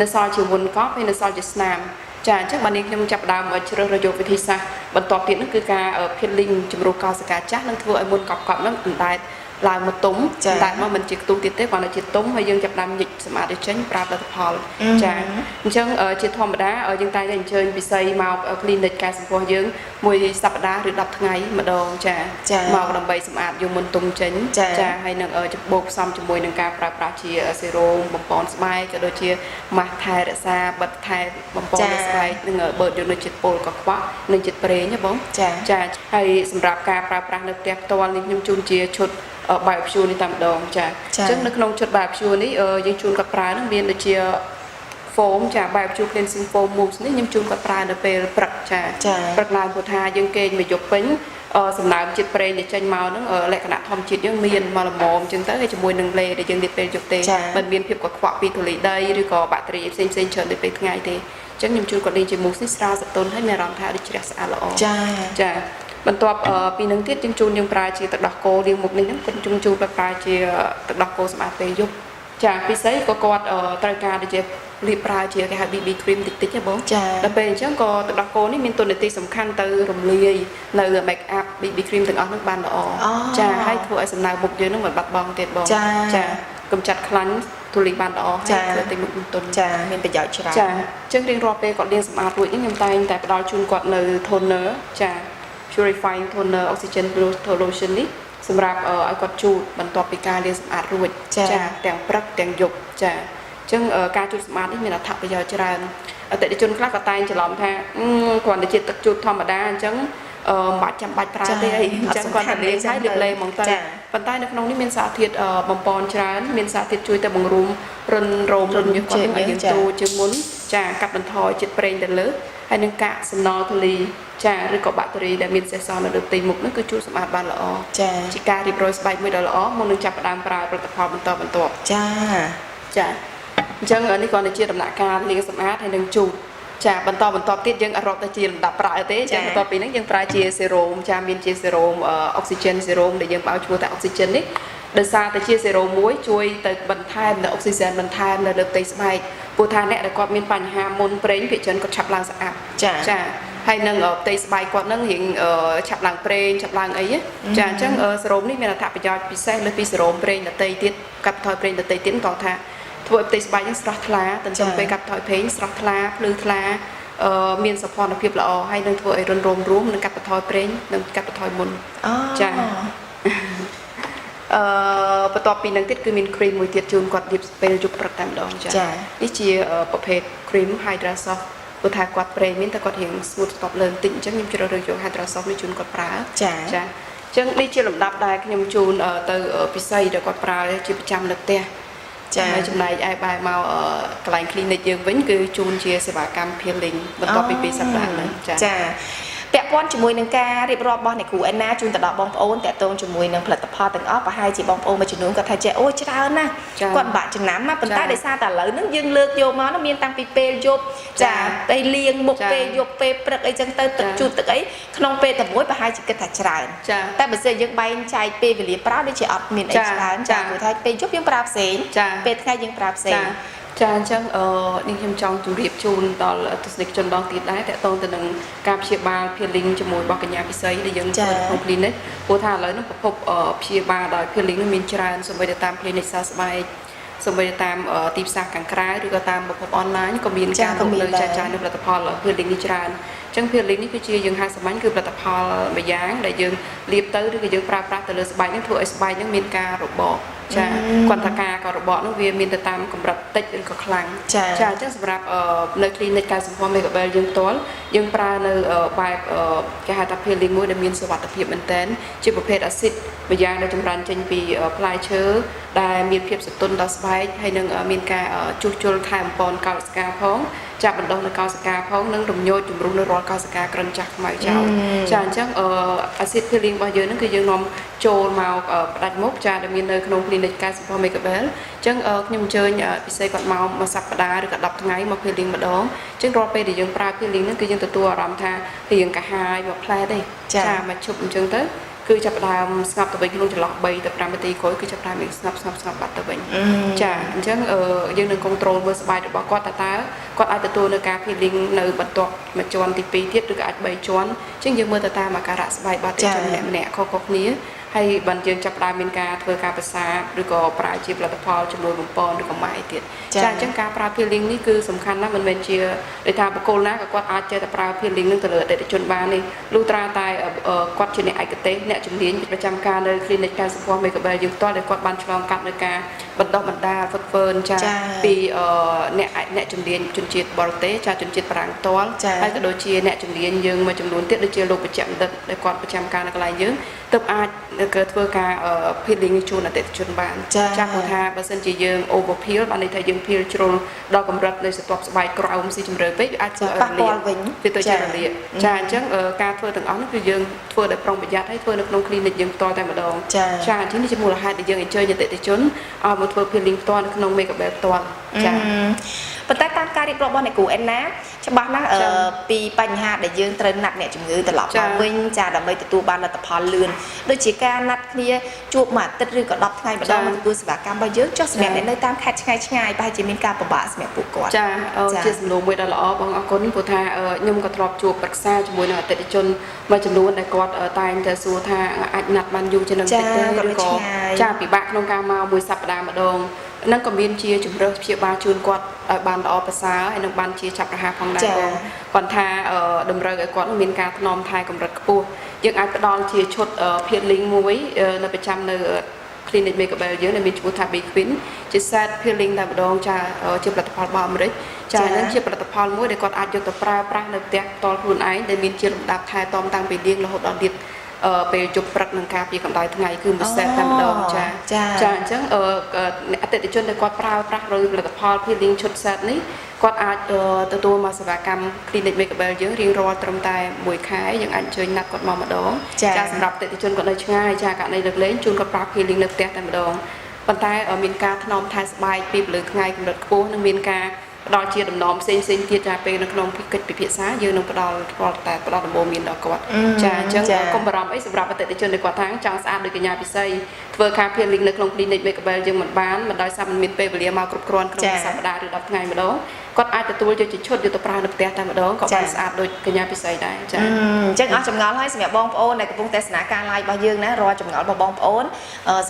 នៅសល់ជាមុនកប់ហើយនៅសល់ជាស្នាមចាអញ្ចឹងបាននេះខ្ញុំចាប់ដើមជ្រើសរើសយកវិធីសាស្ត្របន្តទៀតនោះគឺការ peeling ជំរុះកោសិកាចាស់នឹងធ្វើឲ្យមុនកប់ហ្នឹងអណ្ដែតឡើងមកទុំតែមកមិនជាខ្ទុះទៀតទេគ្រាន់តែជាទុំហើយយើងចាប់ដើមញិចសម្អាតទៅចេញប្រើផលិតផលចាអញ្ចឹងជាធម្មតាយើងតែងតែអញ្ជើញពិសីមក clinic កែសម្ផស្សយើងមួយសប្តាហ៍ឬ10ថ្ងៃម្ដងចាមកដើម្បីសម្អាតយកមុនទុំចេញចាហើយនឹងបូកផ្សំជាមួយនឹងការប្រើប្រាស់ជាសេរ៉ូមបំពន់ស្បែកក៏ដូចជាម៉ាស់ថែរក្សាបិទថែបំពន់ស្បែកនឹងបើយកនៅជាតិពុលកខ្វក់និងជាតិប្រេងណាបងចាហើយសម្រាប់ការប្រើប្រាស់នៅផ្ទះផ្ទាល់នេះខ្ញុំជូនជាឈុតបាយព្យួរនេះតែម្ដងចាអញ្ចឹងនៅក្នុងឈុតបាយព្យួរនេះយើងជូនគាត់ប្រើនឹងមានដូចជា foam ចាបាយព្យួរ cleansing foam mousse នេះខ្ញុំជូនគាត់ប្រើនៅពេលព្រឹកចាព្រឹកឡើងព្រោះថាយើងគេងមួយយប់ពេញសំណើមជាតិប្រេងដែលចេញមកហ្នឹងលក្ខណៈធម្មជាតិយើងមានមកល្មមអញ្ចឹងទៅហើយជាមួយនឹងលេដែលយើងលាបពេលយប់ទេមិនមានភាពកខ្វក់ពីធូលីដីឬក៏បាក់តេរីផ្សេងច្រើនដូចពេលថ្ងៃទេអញ្ចឹងខ្ញុំជូនគាត់លេងជា mousse នេះស្រាលស្រទន់ហើយមានអារម្មណ៍ថាដូចជ្រះស្អាតល្អចាបន្ទាប់ពីនឹងទៀតយើងប្រើជាទឹកដោះគោលាងមុខនេះខ្ញុំជូនប្រើជាទឹកដោះគោសម្អាតពេលយប់ ចាពិសេសក៏គាត់ត្រូវការដូចជាលាបប្រើជាគេហៅ BB cream តិចតិចណាបងដល់ពេលអញ្ចឹងក៏ទឹកដោះគោនេះមានតួនាទីសំខាន់ទៅរំលាយនៅ make up BB cream ទាំងអស់នោះបានល្អចាហើយធ្វើឲ្យសំណើមុខយើងនឹងមិនបាត់បង់ទៀតបងចាកម្ចាត់ខ្លាញ់ទូលីបានល្អហើយធ្វើតែមុខទន់ចាមានប្រយោជន៍ច្រើនចាអញ្ចឹងរៀងរាល់ពេលគាត់លាងសម្អាតរួចនេះខ្ញុំតែងតែផ្ដល់ជូនគាត់នៅ toner ចា purifying toner oxygen lotion នេះសម្រាប់ឲ្យគាត់ជូតបន្ទាប់ពីការលាងសម្អាតរួចចាទាំងព្រឹកទាំងយប់ចាអញ្ចឹងការជូតសម្អាតនេះមានអត្ថប្រយោជន៍ច្រើនអតិថិជនខ្លះក៏តែងច្រឡំថាគ្រាន់តែជាទឹកជូតធម្មតាអញ្ចឹងបាច់ចាំបាច់ប្រើទេអីអញ្ចឹងគាត់ទៅលេងហើយលាបឡេហ្មងទៅប៉ុន្តែនៅក្នុងនេះមានសារធាតុបំពន់ច្រើនមានសារធាតុជួយទៅបង្រួមរុនរោមរុនយើងគាត់ឲ្យយើងទូជាងមុនចាកាត់បន្ថយជាតិប្រេងទៅលើហើយនឹងកាកសំណល់ធូលីចាឬក៏បាក់តេរីដែលមានសេសសល់នៅលើផ្ទៃមុខនោះគឺជួយសម្អាតបានល្អចាជាការរៀបរយស្បែកមួយដ៏ល្អមុននឹងចាប់ផ្ដើមប្រើផលិតផលបន្តបន្ទាប់ចាអញ្ចឹងនេះគ្រាន់តែជាដំណាក់កាលលាងសម្អាតហើយនឹងជូតចាបន្តទៀតយើងអត់រកទៅជាលំដាប់ប្រើទេចាបន្ទាប់ពីហ្នឹងយើងប្រើជាសេរ៉ូមចាមានជាសេរ៉ូមអុកស៊ីហ្សែនសេរ៉ូមដែលយើងបើឈ្មោះថាអុកស៊ីហ្សែននេះដោយសារតែជាសេរ៉ូមមួយជួយទៅបន្ថែមនៅអុកស៊ីហ្សែនបន្ថែមនៅលើផ្ទៃស្បែកព្រោះថាអ្នកដែលគាត់មានបញ្ហាមុនប្រេងភាគច្រើនគាត់ឆាប់ឡើងស្អាប់ចាហើយនឹងផ្ទៃស្បែកគាត់នឹងរៀងឆាប់ឡើងប្រេងឆាប់ឡើងអីចាអញ្ចឹងសេរ៉ូមនេះមានអត្ថប្រយោជន៍ពិសេសលើពីសេរ៉ូមប្រេងដតៃទៀតកាត់បន្ថយប្រេងដតៃទៀតក៏ថាធ្វើឲ្យផ្ទៃស្បែកយើងស្រស់ថ្លាទន្ទឹមពេលកាត់បន្ថយប្រេងស្រស់ថ្លាភ្លឺថ្លាមានសោភ័ណភាពល្អហើយនឹងធ្វើឲ្យរុនរោមរួមនឹងកាត់បន្ថយប្រេងនិងកាត់បន្ថយមុនចាបន្ទាប់ពីនឹងទៀតគឺមាន cream មួយទៀតជូនគាត់លាបពេលយប់ព្រឹកតែម្ដងចានេះជាប្រភេទ cream Hydra Soft ព្រោះថាគាត់ប្រេងមានតែគាត់រៀង smooth ស្ទប់លើបន្តិចអញ្ចឹងខ្ញុំជ្រើសរើសយក Hydra Soft នេះជូនគាត់ប្រើចាអញ្ចឹងនេះជាលំដាប់ដែលខ្ញុំជូនទៅពិសីដែលគាត់ប្រើជាប្រចាំនៅផ្ទះចាចំណែកឯបែរមកកន្លែង clinic យើងវិញគឺជូនជាសេវាកម្ម peeling បន្ទាប់ពី2សប្តាហ៍ហ្នឹងចាពាក់ព័ន្ធជាមួយនឹងការរៀបរាប់របស់អ្នកគ្រូអេណាជូនទៅដល់បងប្អូនតាក់ទងជាមួយនឹងផលិតផលទាំងអស់ប្រហែលជាបងប្អូនមួយចំនួនគាត់ថាចេះអូច្រើនណាស់គាត់បាក់ចំណាំណាប៉ុន្តែដោយសារតែឥឡូវហ្នឹងយើងលើកយកមកនោះមានតាំងពីពេលយប់ចាទៅលាងមុខពេលយប់ពេលព្រឹកអីចឹងទៅទឹកជូតទឹកអីក្នុងពេលតែមួយប្រហែលជាគិតថាច្រើនតែបើសិនយើងបែងចែកពេលវេលាប្រើដូចជាអត់មានអីច្រើនចាព្រោះថាពេលយប់យើងប្រើផ្សេងពេលថ្ងៃយើងប្រើផ្សេងចាអញ្ចឹងនេះខ្ញុំចង់ជម្រាបជូនដល់ទស្សនិកជនដងទៀតដែរតកតងទៅនឹងការព្យាបាល peeling ជាមួយរបស់កញ្ញាពិសីដែលយើងធ្វើក្នុង clinic ព្រោះថាឥឡូវនេះប្រភពព្យាបាលដោយ peeling មានច្រើនសូម្បីតែតាម clinic សាស្បែកសូម្បីតែតាមទីផ្សារខាងក្រៅឬក៏តាមប្រភព online ក៏មានការលក់លើចែកចាយនូវផលិតផល peeling នេះច្រើនអញ្ចឹង peeling នេះគឺជាយើងហៅសាមញ្ញគឺផលិតផលមួយយ៉ាងដែលយើងលាបទៅឬក៏យើងប្រើប្រាស់ទៅលើស្បែកនេះធ្វើឲ្យស្បែកនឹងមានការរបកចាគាត់ថាការក៏របកនោះវាមានទៅតាមកម្រិតតិចឬក៏ខ្លាំងចាអញ្ចឹងសម្រាប់នៅ clinic កែសម្ផស្ស Megabell យើងផ្ទាល់យើងប្រើនៅបែបគេហៅថា peeling មួយដែលមានសុវត្ថិភាពមែនទែនជាប្រភេទ acid មួយយ៉ាងដែលចម្រាញ់ចេញពីផ្លែឈើដែលមានភាពស្រទន់ដល់ស្បែកហើយនឹងមានការជួសជុលថែមបំពន់កោសិកាផងចាប់បណ្ដុះនៅកោសិកាផងនិងរំញោចជំរុះនៅរាល់កោសិកាក្រិនចាស់ខ្មៅចោលចាអញ្ចឹងacid peeling របស់យើងហ្នឹងគឺយើងនាំចូលមកផ្ដាច់មុខចាដែលមាននៅក្នុង clinic កែសម្ផស្ស Megabell អញ្ចឹងខ្ញុំអញ្ជើញពិសេសគាត់មកមួយសប្តាហ៍ឬក៏10ថ្ងៃមក peeling ម្ដងអញ្ចឹងរាល់ពេលដែលយើងប្រើ peeling ហ្នឹងគឺយើងទទួលអារម្មណ៍ថារៀងកាហាយមកផ្លែទេចាមកជប់អញ្ចឹងទៅគឺចាប់ផ្ដើមស្ងប់ទៅវិញក្នុងចន្លោះ3ទៅ5នាទីក្រោយគឺចាប់ផ្ដើមស្ងប់បាត់ទៅវិញចាអញ្ចឹងយើងនឹង control មើលស្បែករបស់គាត់តើគាត់អាចទទួលនៅការ peeling នៅបន្ទាប់មួយជាន់ទី2ទៀតឬក៏អាច3ជាន់អញ្ចឹងយើងមើលទៅតាមអាការៈស្បែករបស់តែម្នាក់ខុសៗគ្នាហើយបើយើងចាប់ផ្ដើមមានការធ្វើការប្រសាឬក៏ប្រើជាផលិតផលជំនួយបំពន់ឬក៏ម៉ាយទៀតចាអញ្ចឹងការប្រើ peeling នេះគឺសំខាន់ណាស់មិនមែនជាដូចថាបុគ្គលណាក៏គាត់អាចចេះតែប្រើ peeling នឹងទៅលើអតិថិជនបាននេះលុះត្រាតែគាត់ជាអ្នកឯកទេសអ្នកជំនាញប្រចាំការនៅ clinic កែសម្ផស្ស Megabell យើងផ្ទាល់ដែលគាត់បានឆ្លងកាត់នៅការបណ្ដុះបណ្ដាលហ្វឹកហ្វឺនចាពីអ្នកជំនាញជនជាតិបរទេសចាជនជាតិបារាំងផ្ទាល់ហើយក៏ដូចជាអ្នកជំនាញយើងមួយចំនួនទៀតដូចជាលោកបច្ចេកបណ្ឌិតដែលគាត់ប្រចាំការនៅកន្លែងយើងទើបអាចធ្វើការ peeling ជូនអតិថិជនបានចាព្រោះថាបើសិនជាយើង over peel បានន័យថាយើង peel ជ្រុលដល់កម្រិតនៃស្រទាប់ស្បែកក្រោមស៊ីជម្រៅពេកវាអាចធ្វើឲ្យរលាកវិញវាទៅជារលាកចាអញ្ចឹងការធ្វើទាំងអស់នោះគឺយើងធ្វើដោយប្រុងប្រយ័ត្នហើយធ្វើនៅក្នុង clinic យើងផ្ទាល់តែម្ដងចាអញ្ចឹងនេះជាមូលហេតុដែលយើងអញ្ជើញអតិថិជនឲ្យមកធ្វើ peeling ផ្ទាល់នៅក្នុង Megabell ផ្ទាល់ចា ប៉ុន្តែតាមការរៀបរាប់របស់អ្នកគ្រូអេនណាច្បាស់ណាស់ពីបញ្ហាដែលយើងត្រូវណាត់អ្នកជំងឺត្រឡប់មកវិញចាដើម្បីទទួលបានលទ្ធផលលឿនដូចជាការណាត់គ្នាជួបមួយអាទិត្យឬក៏10ថ្ងៃម្ដងមកទទួលសេវាកម្មរបស់យើងចុះសម្រាប់អ្នកនៅតាមខេត្តឆ្ងាយប្រហែលជាមានការពិបាកសម្រាប់ពួកគាត់ចាជាសំណួរមួយដ៏ល្អបងអរគុណព្រោះថាខ្ញុំក៏ធ្លាប់ជួបប្រឹក្សាជាមួយនឹងអតិថិជនមួយចំនួនដែលគាត់តែងតែសួរថាអាចណាត់បានយូរជាងនឹងទេឬក៏ចាពិបាកក្នុងការមកមួយសប្តាហ៍ម្ដងនឹងក៏មានជាជំរើសព្យាបាលជូនគាត់ឲ្យបានល្អប្រសើរហើយនឹងបានជាឆាប់រហ័សផងដែរបងគាត់ថាតម្រូវឲ្យគាត់មានការថ្នមថែកម្រិតខ្ពស់យើងអាចផ្ដល់ជាឈុត peeling មួយនៅប្រចាំនៅ clinic Megabel យើងដែលមានឈ្មោះថា Big Queen ជា set peeling តែម្ដងចាជាផលិតផលរបស់អាមេរិកចានឹងជាផលិតផលមួយដែលគាត់អាចយកទៅប្រើប្រាស់នៅផ្ទះផ្ទាល់ខ្លួនឯងដែលមានជាលំដាប់ថែទាំតាំងពីលាងរហូតដល់លាបពេលជប់ព្រឹកនឹងការពីកម្ដៅថ្ងៃគឺមួយ set តែម្ដងចាអញ្ចឹងអតិថិជនដែលគាត់ប្រើប្រាស់ឬផលិតផល peeling ឈុត set នេះគាត់អាចទទួលមកសេវាកម្ម clinic Megabel យើងរៀងរាល់ត្រឹមតែ1ខែយើងអាចអញ្ជើញណាត់គាត់មកម្ដងចាសម្រាប់អតិថិជនគាត់នៅឆ្ងាយចាករណីលើកលែងជូនគាត់ប្រើ peeling នៅផ្ទះតែម្ដងប៉ុន្តែមានការថ្នមថែស្បែកពីពលឺថ្ងៃកម្រិតខ្ពស់និងមានការផ្ដល់ជាដំណំផ្សេងទៀតចាពេលនៅក្នុងកិច្ចពិភាក្សាយើងនឹងផ្ដល់ដំបូន្មានដល់គាត់ចាអញ្ចឹងកុំបារម្ភអីសម្រាប់អតិថិជនដែលគាត់ថាចង់ស្អាតដោយកញ្ញាពិសីធ្វើការ peeling នៅក្នុង clinic Megabel យើងមិនបានដោយសារมันមានពេលវេលាមកគ្រប់គ្រាន់ក្នុងសប្តាហ៍ឬ10ថ្ងៃម្ដងគាត់អាចទទួលយកជាឈុតយកទៅប្រើនៅផ្ទះតែម្ដងក៏បានស្អាតដូចកញ្ញាពិសីដែរចាអញ្ចឹងអស់ចម្ងល់ហើយសម្រាប់បងប្អូនដែលកំពុងទស្សនាការ live របស់យើងណារាល់ចម្ងល់របស់បងប្អូន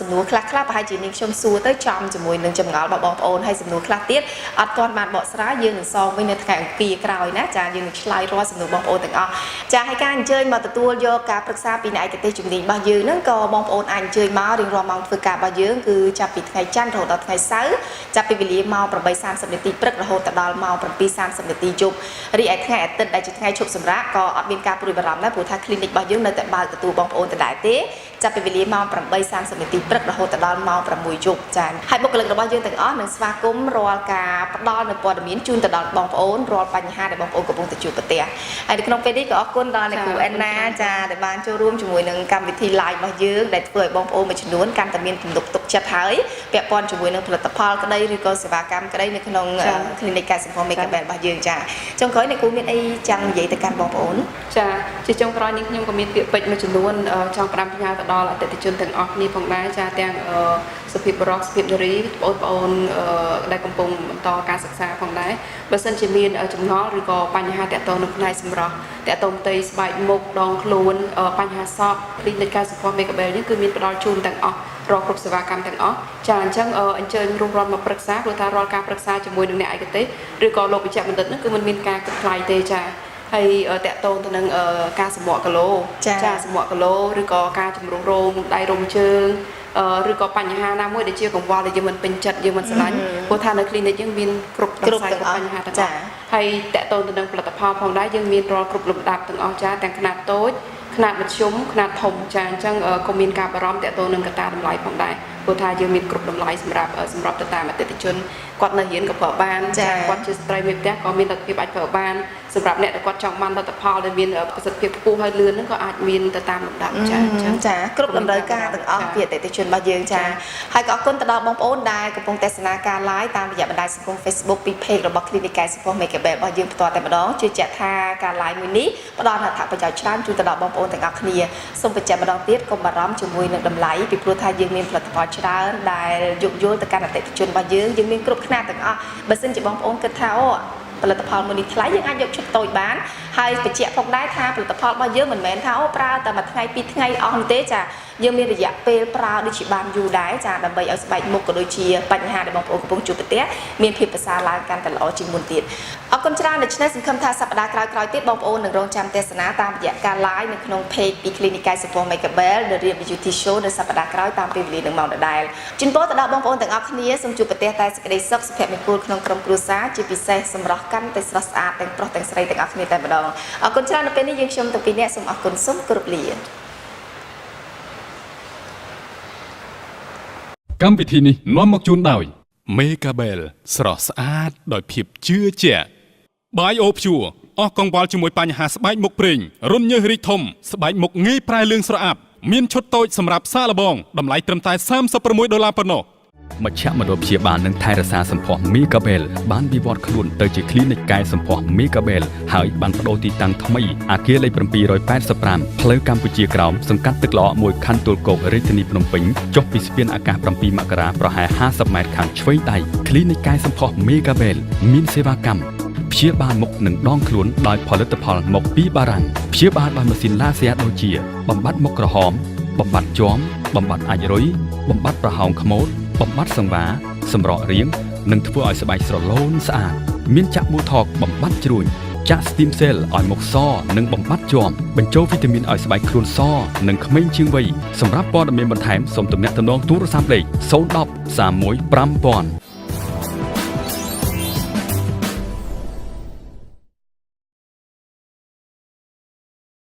សំណួរខ្លះប្រហែលជានាងខ្ញុំសួរទៅចំជាមួយនឹងចម្ងល់របស់បងប្អូនហើយសំណួរខ្លះទៀតអត់ទាន់បានបកស្រាយយើងនឹងសងវិញនៅថ្ងៃអង្គារក្រោយណាចាយើងនឹងឆ្លើយរាល់សំណួរបងប្អូនទាំងអស់ចាហើយការអញ្ជើញមកទទួលយកការប្រឹក្សាពីអ្នកឯកទេសជំនាញរបស់យើងហ្នឹងក៏បងប្អូនអាចអញ្ជើញមករៀងរាល់ម៉ោងធ្វើការរបស់យើងគឺចាប់ពីថ្ងៃច័ន្ទរហូតដល់ថ្ងៃសៅរ៍ចាប់ពីវេលាម៉ោង 8:30 នាទីព្រឹករហូតដល់ម៉ោង 7:30 នាទីយប់រីឯថ្ងៃអាទិត្យដែលជាថ្ងៃឈប់សម្រាកក៏អត់មានការព្រួយបារម្ភដែរព្រោះថា clinic របស់យើងនៅតែបើកទទួលបងប្អូនដដែលទេចាប់ពីវេលាម៉ោង 8:30 នាទីព្រឹករហូតដល់ម៉ោង 6 យប់ចា៎ហើយបុគ្គលិករបស់យើងទាំងអស់នឹងស្វាគមន៍រាល់ការផ្ដល់នូវព័ត៌មានជូនទៅដល់បងប្អូនរាល់បញ្ហាដែលបងប្អូនកំពុងតែជួបប្រទះហើយនៅក្នុងពេលនេះក៏អរគុណដល់អ្នកគ្រូអេនណាចាដែលបានចូលរួមជាមួយនឹងកម្មវិធី live របស់យើងដែលធ្វើឲ្យបងប្អូនមួយចំនួនកាន់តែមានទំនុកទុកចិត្តហើយពាក់ព័ន្ធជាមួយនឹងផលិតផលក្តីឬក៏សេវាកម្មក្តីនៅក្នុង clinic កែសម្ផស្ស Megabel របស់យើងចាចុងក្រោយអ្នកគ្រូមានអីចង់និយាយទៅកាន់បងប្អូនចាជាចុងក្រោយនេះខ្ញុំក៏មានពាក្យពេចន៍មួយចំនួនចង់ផ្ដាំផ្ញើទៅដល់អតិថិជនទាំងអស់គ្នាផងដែរចាទាំងសុភាពបរិសុទ្ធសុភាពនារីបងប្អូនដែលកំពុងបន្តការសិក្សាផងដែរបើសិនជាមានចម្ងល់ឬក៏បញ្ហាតាក់ទងនឹងផ្នែកសម្រស់តាក់ទងផ្ទៃស្បែកមុខដងខ្លួនបញ្ហាសក់គ្លីនិកកែសម្ផស្ស Megabel នេះគឺមានផ្ដល់ជូនទាំងអស់រកគ្រប់សេវាកម្មទាំងអស់ចាអញ្ចឹងអញ្ជើញរួមរាល់មកប្រឹក្សាព្រោះថារាល់ការប្រឹក្សាជាមួយនឹងអ្នកឯកទេសឬក៏លោកវិជ្ជបណ្ឌិតហ្នឹងគឺมันមានការគិតថ្លៃទេចាហើយតាក់ទងទៅនឹងការសម្បកគីឡូចាសម្បកគីឡូឬក៏ការជំរុះរោមដៃរោមជើងឬក៏បញ្ហាណាមួយដែលជាកង្វល់ដែលយើងមិនពេញចិត្តយើងមិនស្រឡាញ់ព្រោះថានៅ clinic យើងមានគ្រប់ទាំងផ្នែកបញ្ហាទាំងអស់ហើយតាក់ទងទៅនឹងផលិតផលផងដែរយើងមានរាល់គ្រប់លំដាប់ទាំងអស់ចាទាំងខ្នាតតូចខ្នាតមធ្យមខ្នាតធំចាអញ្ចឹងក៏មានការបារម្ភតាក់ទងនឹងកត្តាតម្លៃផងដែរព្រោះថាយើងមានគ្រប់តម្លៃសម្រាប់ទៅតាមអតិថិជនគាត់នៅរៀនក៏ប្រើបានចាគាត់ជាស្ត្រីមេផ្ទះក៏មានលទ្ធភាពអាចប្រើបានសម្រាប់អ្នកដែលគាត់ចង់បានលទ្ធផលដែលមានប្រសិទ្ធភាពខ្ពស់ហើយលឿនហ្នឹងក៏អាចមានទៅតាមលំដាប់ចាគ្រប់តម្រូវការទាំងអស់ពីអតិថិជនរបស់យើងចាហើយក៏អរគុណទៅដល់បងប្អូនដែលកំពុងទស្សនាការ live តាមរយៈបណ្ដាញសង្គម Facebook ពី page របស់ clinic កែសម្ផស្ស Megabel របស់យើងផ្ទាល់តែម្ដងជឿជាក់ថាការ live មួយនេះផ្ដល់អត្ថប្រយោជន៍ច្រើនជូនទៅដល់បងប្អូនទាំងអស់គ្នាសូមបញ្ជាក់ម្ដងទៀតកុំបារម្ភជាមួយនឹងតម្លៃពីព្រោះថាយើងមានផលិតផលច្រើនដែលយោគយល់ទៅកាន់អតិថិជនរបស់យើងមានគ្រប់ខ្នាតទាំងអស់បើសិនជាបងប្អូនគិតថាផលិតផលមួយនេះថ្លៃយើងអាចយកឈុតតូចបានហើយបញ្ជាក់ផងដែរថាផលិតផលរបស់យើងមិនមែនថាប្រើតែមួយថ្ងៃពីរថ្ងៃអស់ទេចាយើងមានរយៈពេលប្រើដូចជាបានយូរដែរចាដើម្បីឲ្យស្បែកមុខក៏ដូចជាបញ្ហាដែលបងប្អូនកំពុងជួបប្រទះមានភាពប្រសើរឡើងកាន់តែល្អជាងមុនទៀតអរគុណច្រើនដូច្នេះសង្ឃឹមថាសប្តាហ៍ក្រោយៗទៀតបងប្អូននឹងរងចាំទស្សនាតាមរយៈការ live នៅក្នុង page ពី clinic កែសម្ផស្ស Megabel The Real Beauty Show នៅសប្តាហ៍ក្រោយតាមពេលវេលានឹងម៉ោងដដែលជូនពរទៅដល់បងប្អូនទាំងអស់គ្នាសូមជួបប្រទះតែសេចក្តីសុខសុភមង្គលក្នុងក្រុមគ្រួសារជាពិសេសសម្រាប់កាន់តែស្រស់ស្អាតទាំងប្រុសទាំងស្រីទាំងអស់គ្នាតែម្ដងអរគុណច្រើននៅពេលនេះយើងខ្ញុំទាំងពីរនាក់សូមអរគុណសូមគោរពលាកម្មវិធីនេះនាំមកជូនដោយ Megabel ស្រស់ស្អាតដោយភាពជឿជាក់បាយអូព្យួរអស់កង្វល់ជាមួយបញ្ហាស្បែកមុខព្រេងរន្ធញើសរីកធំស្បែកមុខងាយប្រែលឿងស្រអាប់មានឈុតតូចសម្រាប់សាកល្បងតម្លៃត្រឹមតែ$36ប៉ុណ្ណោះ មជ្ឈមណ្ឌលព្យាបាលនិងថែរក្សាសម្ផស្សមេកាបេលបានវិវត្តខ្លួនទៅជា Clinic កែសម្ផស្សមេកាបេលហើយបានបដូរទីតាំងថ្មីអគារលេខ785ផ្លូវកម្ពុជាក្រោមសង្កាត់ទឹកល្អ1ខណ្ឌទួលគោករាជធានីភ្នំពេញចុះពីស្ពានអាកាស7មករាប្រហែល50ម៉ែត្រខាងឆ្វេងដៃ Clinic កែសម្ផស្សមេកាបេលមានសេវាកម្មព្យាបាលមុខនិងដងខ្លួនដោយផលិតផលមកពីបារាំងព្យាបាលដោយម៉ាស៊ីនឡាស៊ែរដូចជាបំបត្តិមុខក្រហមបំបត្តិជាំបំបត្តិអាចរុយបំបត្តិប្រហោងខ្មោចបំបត្តិសង្វារសម្រករាងនិងធ្វើឲ្យស្បែកស្រឡូនស្អាតមានចាក់ប៊ូថកបំបត្តិជ្រួញចាក់ Stem Cell ឲ្យមុខសនិងបំបត្តិជាំបញ្ចូលវីតាមីនឲ្យស្បែកខ្លួនសនិងក្មេងជាងវ័យសម្រាប់ព័ត៌មានបន្ថែមសូមទំនាក់ទំនងទូរស័ព្ទលេខ010 31 5000